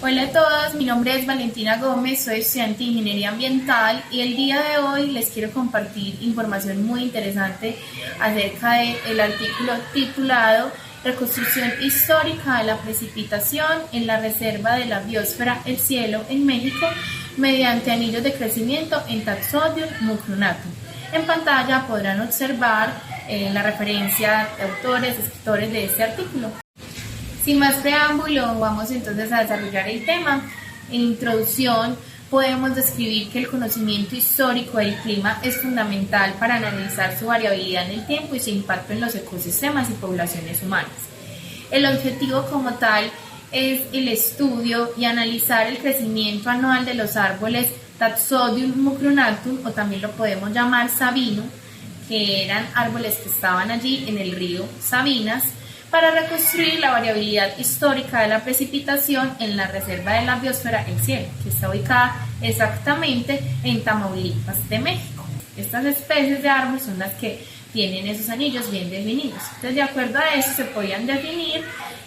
Hola a todos, mi nombre es Valentina Gómez, soy estudiante de Ingeniería Ambiental y el día de hoy les quiero compartir información muy interesante acerca del artículo titulado Reconstrucción histórica de la precipitación en la Reserva de la Biosfera El Cielo en México mediante anillos de crecimiento en Taxodium mucronatum. En pantalla podrán observar la referencia de autores, escritores de este artículo. Sin más preámbulo, vamos entonces a desarrollar el tema. En introducción, podemos describir que el conocimiento histórico del clima es fundamental para analizar su variabilidad en el tiempo y su impacto en los ecosistemas y poblaciones humanas. El objetivo como tal es el estudio y analizar el crecimiento anual de los árboles Taxodium mucronatum, o también lo podemos llamar sabino, que eran árboles que estaban allí en el río Sabinas, para reconstruir la variabilidad histórica de la precipitación en la Reserva de la Biosfera El Cielo, que está ubicada exactamente en Tamaulipas de México. Estas especies de árboles son las que tienen esos anillos bien definidos. Entonces, de acuerdo a eso, se podían definir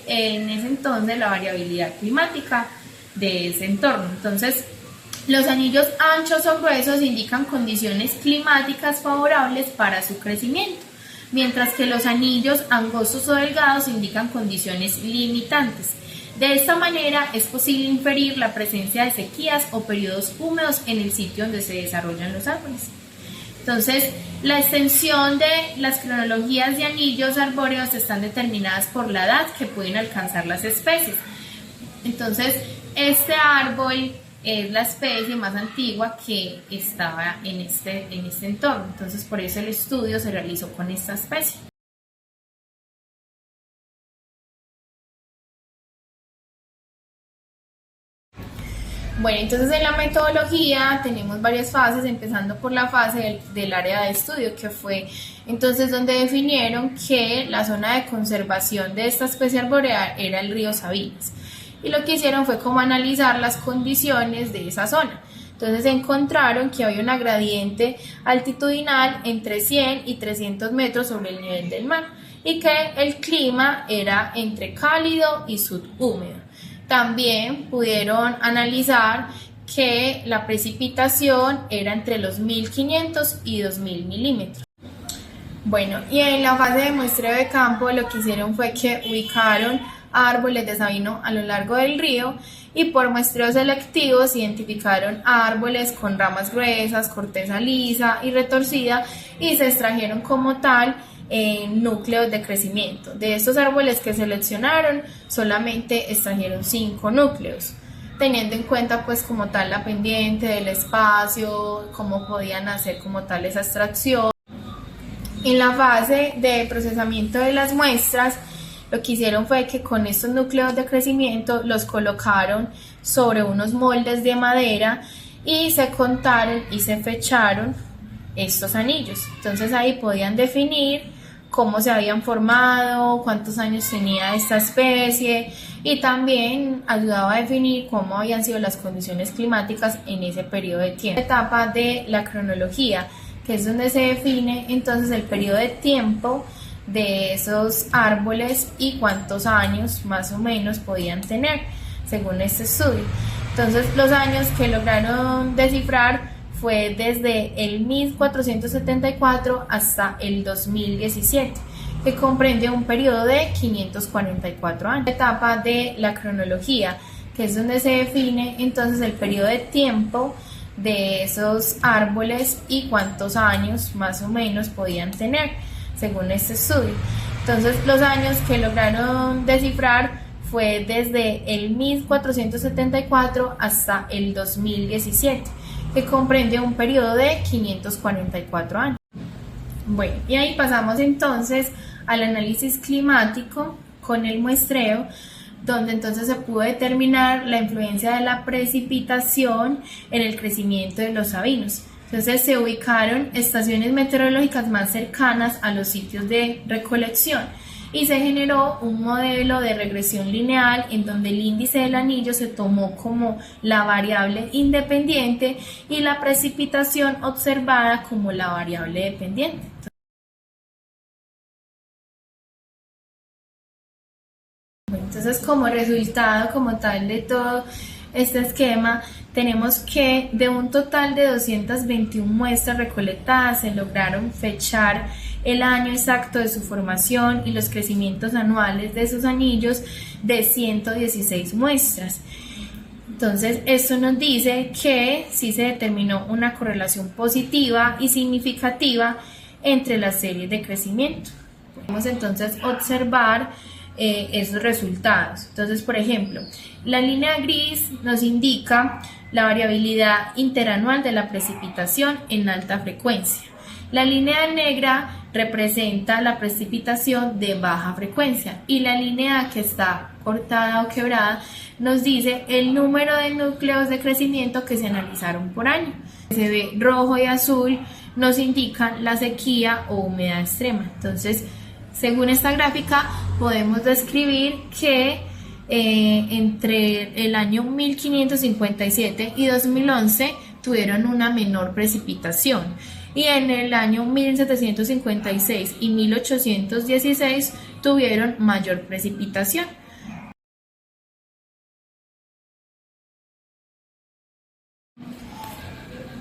en ese entonces la variabilidad climática de ese entorno. Entonces, los anillos anchos o gruesos indican condiciones climáticas favorables para su crecimiento, mientras que los anillos angostos o delgados indican condiciones limitantes. De esta manera es posible inferir la presencia de sequías o periodos húmedos en el sitio donde se desarrollan los árboles. Entonces, la extensión de las cronologías de anillos arbóreos están determinadas por la edad que pueden alcanzar las especies. Entonces, este árbol es la especie más antigua que estaba en este entorno. Entonces, por eso el estudio se realizó con esta especie. Bueno, entonces en la metodología tenemos varias fases, empezando por la fase del área de estudio, que fue entonces donde definieron que la zona de conservación de esta especie arbórea era el río Sabinas. Y lo que hicieron fue como analizar las condiciones de esa zona. Entonces encontraron que había una gradiente altitudinal entre 100 y 300 metros sobre el nivel del mar y que el clima era entre cálido y subhúmedo. También pudieron analizar que la precipitación era entre los 1500 y 2000 milímetros. Bueno, y en la fase de muestreo de campo lo que hicieron fue que ubicaron árboles de sabino a lo largo del río y por muestreos selectivos identificaron árboles con ramas gruesas, corteza lisa y retorcida y se extrajeron como tal núcleos de crecimiento. De estos árboles que seleccionaron solamente extrajeron 5 núcleos, teniendo en cuenta pues como tal la pendiente del espacio, cómo podían hacer como tal esa extracción. En la fase de procesamiento de las muestras, lo que hicieron fue que con estos núcleos de crecimiento los colocaron sobre unos moldes de madera y se contaron y se fecharon estos anillos. Entonces ahí podían definir cómo se habían formado, cuántos años tenía esta especie y también ayudaba a definir cómo habían sido las condiciones climáticas en ese periodo de tiempo. La etapa de la cronología, que es donde se define entonces el periodo de tiempo de esos árboles y cuántos años más o menos podían tener según este estudio. Entonces los años que lograron descifrar fue desde el 1474 hasta el 2017, que comprende un periodo de 544 años. La etapa de la cronología, que es donde se define entonces el periodo de tiempo de esos árboles y cuántos años más o menos podían tener según este estudio. Entonces los años que lograron descifrar fue desde el 1474 hasta el 2017, que comprende un periodo de 544 años. Bueno, y ahí pasamos entonces al análisis climático con el muestreo, donde entonces se pudo determinar la influencia de la precipitación en el crecimiento de los sabinos. Entonces se ubicaron estaciones meteorológicas más cercanas a los sitios de recolección y se generó un modelo de regresión lineal en donde el índice del anillo se tomó como la variable independiente y la precipitación observada como la variable dependiente. Entonces, como resultado como tal de todo este esquema, tenemos que de un total de 221 muestras recolectadas se lograron fechar el año exacto de su formación y los crecimientos anuales de sus anillos de 116 muestras. Entonces, esto nos dice que sí se determinó una correlación positiva y significativa entre las series de crecimiento. Podemos entonces observar esos resultados. Entonces, por ejemplo, la línea gris nos indica la variabilidad interanual de la precipitación en alta frecuencia. La línea negra representa la precipitación de baja frecuencia y la línea que está cortada o quebrada nos dice el número de núcleos de crecimiento que se analizaron por año. Se ve rojo y azul nos indican la sequía o humedad extrema. Entonces, según esta gráfica podemos describir que entre el año 1557 y 2011 tuvieron una menor precipitación y en el año 1756 y 1816 tuvieron mayor precipitación.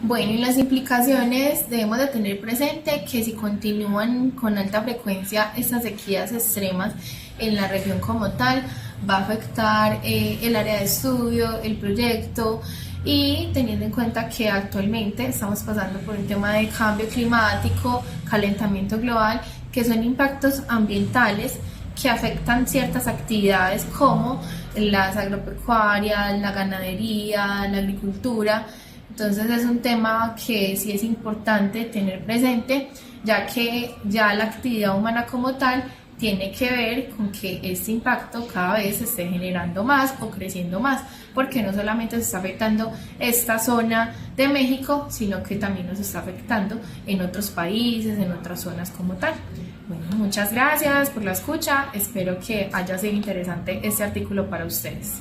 Bueno, y las implicaciones debemos de tener presente que si continúan con alta frecuencia estas sequías extremas en la región como tal, va a afectar el área de estudio, el proyecto, y teniendo en cuenta que actualmente estamos pasando por un tema de cambio climático, calentamiento global, que son impactos ambientales que afectan ciertas actividades como las agropecuarias, la ganadería, la agricultura. Entonces es un tema que sí es importante tener presente, ya que ya la actividad humana como tal tiene que ver con que este impacto cada vez se esté generando más o creciendo más, porque no solamente se está afectando esta zona de México, sino que también nos está afectando en otros países, en otras zonas como tal. Bueno, muchas gracias por la escucha, espero que haya sido interesante este artículo para ustedes.